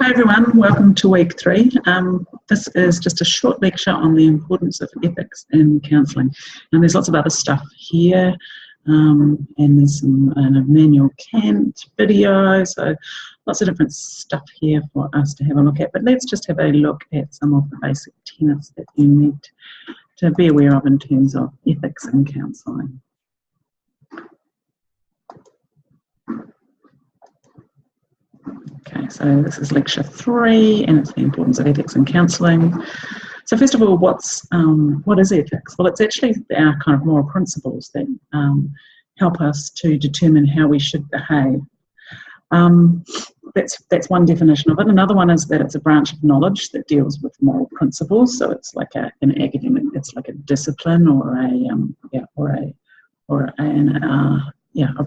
Hi everyone, welcome to week 3. This is just a short lecture on the importance of ethics in counselling. And there's lots of other stuff here, and there's some Immanuel Kant video, so lots of different stuff here for us to have a look at. But let's just have a look at some of the basic tenets that you need to be aware of in terms of ethics in counselling. Okay, so this is lecture 3, and it's the importance of ethics in counselling. So first of all, what is ethics? Well, it's actually our kind of moral principles that help us to determine how we should behave. That's one definition of it. Another one is that it's a branch of knowledge that deals with moral principles. So it's like an academic, it's like a discipline or a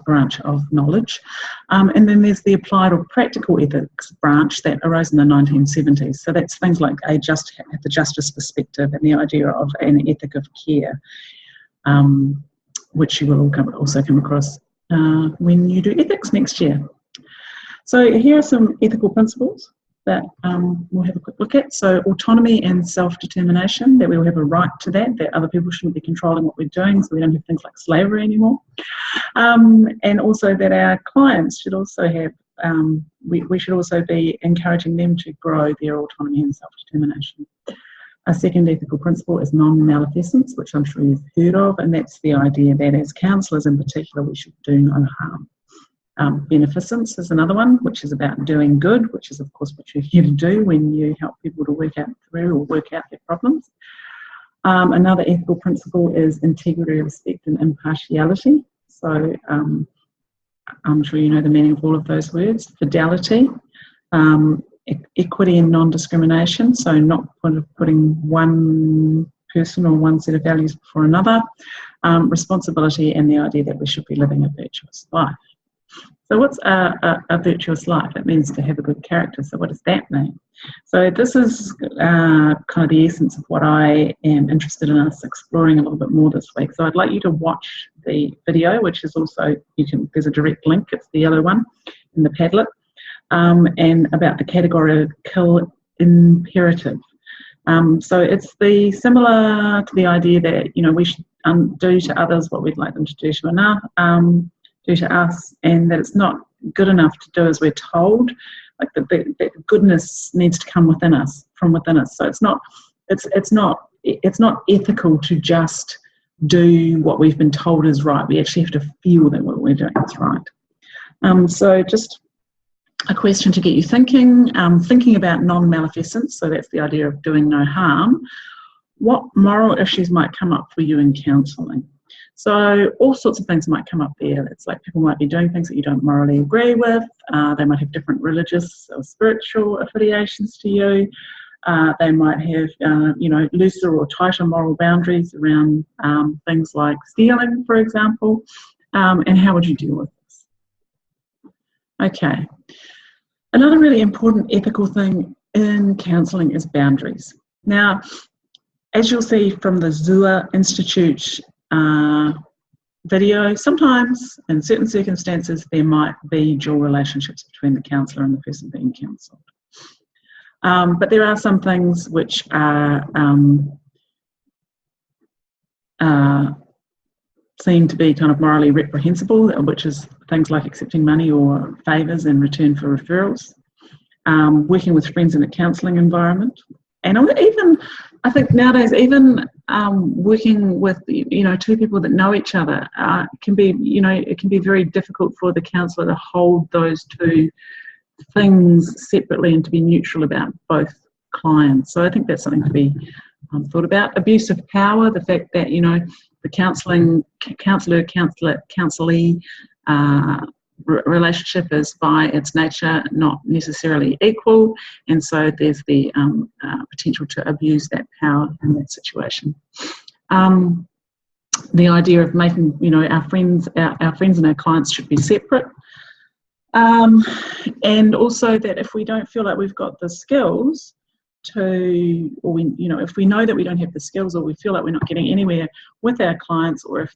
branch of knowledge. And then there's the applied or practical ethics branch that arose in the 1970s. So that's things like the justice perspective and the idea of an ethic of care, which you will also come across when you do ethics next year. So here are some ethical principles that we'll have a quick look at. So autonomy and self-determination, that we will have a right to that other people shouldn't be controlling what we're doing, so we don't have things like slavery anymore. And also that our clients should also have, we should also be encouraging them to grow their autonomy and self-determination. A second ethical principle is non-maleficence, which I'm sure you've heard of, and that's the idea that as counsellors in particular, we should do no harm. Beneficence is another one, which is about doing good, which is of course what you're here to do when you help people to work out their problems. Another ethical principle is integrity, respect and impartiality. So I'm sure you know the meaning of all of those words. Fidelity, equity and non-discrimination, so not putting one person or one set of values before another. Responsibility and the idea that we should be living a virtuous life. So what's a virtuous life? It means to have a good character. So what does that mean? So this is kind of the essence of what I am interested in us exploring a little bit more this week. So I'd like you to watch the video, which is also, there's a direct link, it's the yellow one in the Padlet, and about the categorical imperative. So it's similar to the idea that, we should do to others what we'd like them to do to us, and that it's not good enough to do as we're told. Like that goodness needs to come from within us. So it's not ethical to just do what we've been told is right. We actually have to feel that what we're doing is right. So just a question to get you thinking about non-maleficence. So that's the idea of doing no harm. What moral issues might come up for you in counselling? So all sorts of things might come up there. It's like people might be doing things that you don't morally agree with. They might have different religious or spiritual affiliations to you. They might have, looser or tighter moral boundaries around things like stealing, for example. And how would you deal with this? Okay. Another really important ethical thing in counselling is boundaries. Now, as you'll see from the Zua Institute video, sometimes in certain circumstances there might be dual relationships between the counsellor and the person being counselled. But there are some things which are seem to be kind of morally reprehensible, which is things like accepting money or favours in return for referrals, working with friends in a counselling environment, and even I think nowadays even working with two people that know each other can be it can be very difficult for the counsellor to hold those two things separately and to be neutral about both clients. So I think that's something to be thought about. Abuse of power, the fact that the counsellor-counsellee relationship is by its nature not necessarily equal, and so there's the potential to abuse that power in that situation. The idea of making our friends and our clients should be separate, and also that if we don't feel like we've got the skills if we know that we don't have the skills, or we feel like we're not getting anywhere with our clients, or if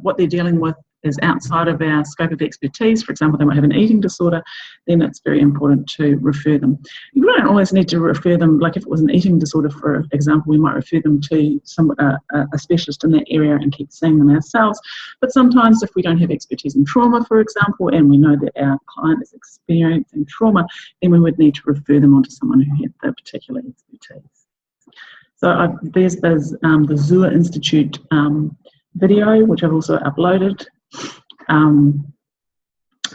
what they're dealing with is outside of our scope of expertise, for example, they might have an eating disorder, then it's very important to refer them. You don't always need to refer them, like if it was an eating disorder, for example, we might refer them to a specialist in that area and keep seeing them ourselves. But sometimes if we don't have expertise in trauma, for example, and we know that our client is experiencing trauma, then we would need to refer them on to someone who had the particular expertise. So there's the Zua Institute video, which I've also uploaded.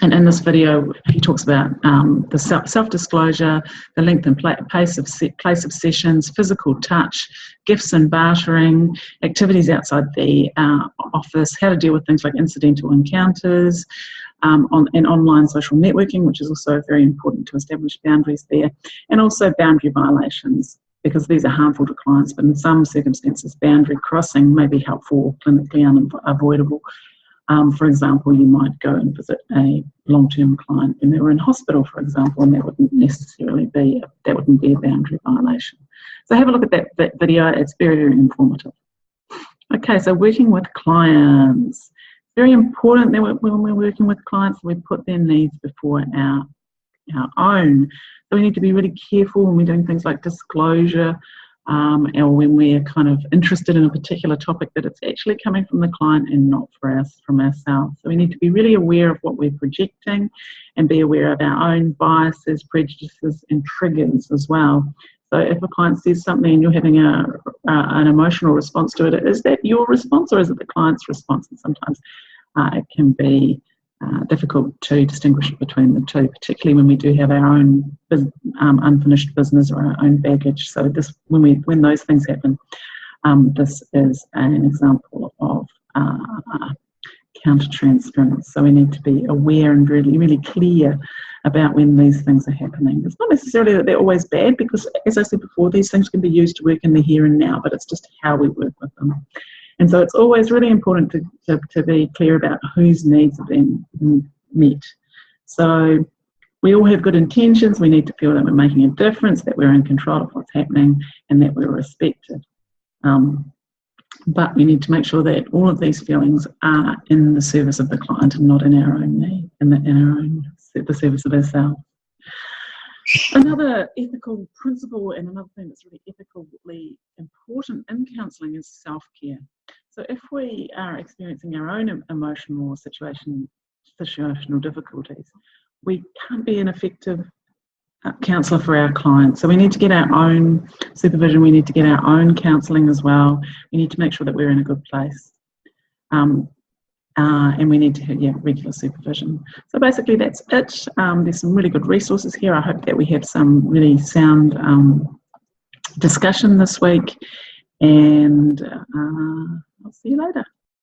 And in this video, he talks about the self-disclosure, the length and place of sessions, physical touch, gifts and bartering, activities outside the office, how to deal with things like incidental encounters, and online social networking, which is also very important to establish boundaries there, and also boundary violations, because these are harmful to clients, but in some circumstances, boundary crossing may be helpful or clinically unavoidable. For example, you might go and visit a long-term client when they were in hospital, for example, and that wouldn't necessarily be a boundary violation. So have a look at that video. It's very, very informative. Okay, so working with clients. Very important that when we're working with clients, we put their needs before our own. So we need to be really careful when we're doing things like disclosure, or when we're kind of interested in a particular topic, that it's actually coming from the client and not from ourselves. So we need to be really aware of what we're projecting and be aware of our own biases, prejudices and triggers as well. So if a client says something and you're having an emotional response to it, is that your response or is it the client's response? And sometimes it can be difficult to distinguish between the two, particularly when we do have our own unfinished business or our own baggage. So when those things happen, this is an example of counter-transference. So we need to be aware and really, really clear about when these things are happening. It's not necessarily that they're always bad, because as I said before, these things can be used to work in the here and now, but it's just how we work with them. And so it's always really important to be clear about whose needs are being met. So we all have good intentions. We need to feel that we're making a difference, that we're in control of what's happening, and that we're respected. But we need to make sure that all of these feelings are in the service of the client and not in our own need, the service of ourselves. Another ethical principle and another thing that's really ethically important in counselling is self-care. So if we are experiencing our own emotional or situational difficulties, we can't be an effective counsellor for our clients. So we need to get our own supervision, we need to get our own counselling as well. We need to make sure that we're in a good place. And we need to have regular supervision. So basically that's it. There's some really good resources here. I hope that we have some really sound discussion this week, and I'll see you later.